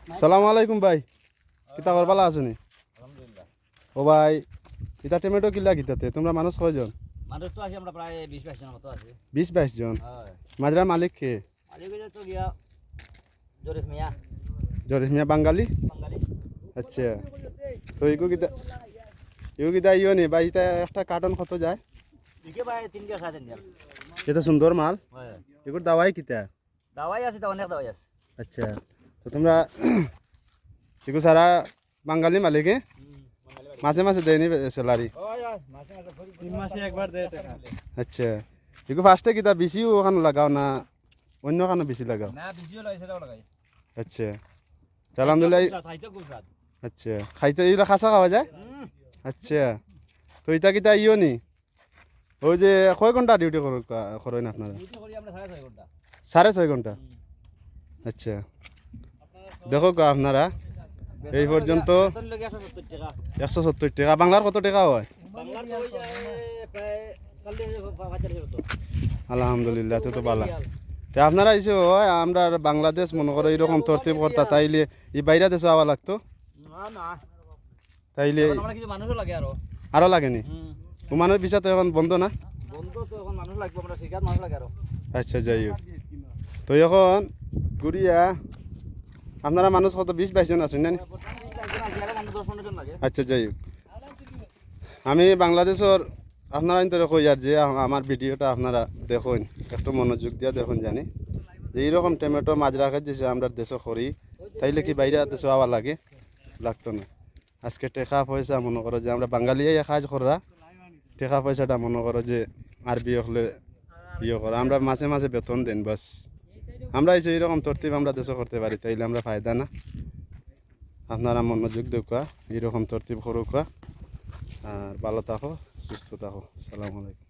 সালামু আলাইকুম ভাই, কিতা করবালা আছনি? আলহামদুলিল্লাহ। ও ভাই, ইটা টমেটো কিলা কিতাতে তোমরা মানুষ কয়জন? মানুষ তো আছি আমরা প্রায় 20-22 জনের মতো আছি। 20-22 জন। হয়। মাজরা মালিক কে? আলি গেলে তো গিয়া জরিফ মিয়া জরিস মিয়া বাঙালি। বাঙালি। আচ্ছা, তো ইগো কিতা ইও নি ভাই, ইটা একটা কার্টন কত যায়? ইকে ভাই 3 গিয়া 3.5 গিয়া। এটা সুন্দর মাল। হয়। এগুর দাওয়াই কিতা? দাওয়াই আছে তো অনেক দাওয়াই আছে। আচ্ছা, তো তোমরা ইগো সারা বাঙালি মালিকে বাঙালি বাড়ি। মাঝে মাঝে দেয়নি স্যালারি? হয় হয়, মাসে মাসে 3 মাসে একবার দেয় টাকা। আচ্ছা, ইগো ফার্স্টে কিতা বেশিও ওখানে লাগাও না অন্য কানো বেশি লাগাও? না বেশিও লাগে সেটাও লাগাই। আচ্ছা, তো আলহামদুলিল্লাহ। খাইতে গুজরাট। আচ্ছা, খাইতে এগুলা খাসা খাওয়া যায়? আচ্ছা, তো এটা কিতা ইও নি ওই যে কয় ঘন্টা ডিউটি করেন আপনারা? ডিউটি করি আমরা 6.5 ঘন্টা। 6.5 ঘন্টা। আচ্ছা, দেখো গা আপনারা এই পর্যন্ত বেতন লাগে 170 টাকা। 170 টাকা। বাংলার কত টাকা হয়? বাংলার তো হই যায় প্রায় 40-45 মতো। আলহামদুলিল্লাহ, তো ভালো। তো আপনারা এসে হয় আমরা বাংলাদেশ মনে করো এরকম তরতিব করতা, তাইলে এই বাইরে দেশে আওয়া লাগতো? না না, তাইলে এখন আমরা কিছু মানুষও লাগে আরো লাগেনি? ওমানের ভিসা তো এখন বন্ধ না? বন্ধ তো, এখন মানুষ লাগবে, আমরা শিকার মানুষ লাগে আরো। আচ্ছা, যাই হোক, তো এখন ঘুরিয়া আপনারা মানুষ কত 20-22 জন আছেন না? আচ্ছা, যাই হোক, আমি বাংলাদেশের আপনারা ইন্তরে কই আর যে আমার ভিডিওটা আপনারা দেখুন, একটু মনোযোগ দিয়া দেখুন, জানি যে এইরকম টমেটো মাজরা খাই যে আমরা দেশে করি, তাইলে কি বাইরে দেশে আওয়া লাগে? লাগতো না। আজকে টেকা পয়সা মনে করো যে আমরা বাঙালিয়ে কাজ করা, টেকা পয়সাটা মনে করো যে আরবি হলে ইয়ে করা, আমরা মাসে মাসে বেতন দেন বাস। আমরা এই যে এইরকম তরতিব আমরা দেশে করতে পারি, তাইলে আমরা ফায়দা না। আপনারা মনোযোগ দেখা, এইরকম তরতিব করুকা, আর ভালো থাকো, সুস্থ থাকো। আসসালামু আলাইকুম।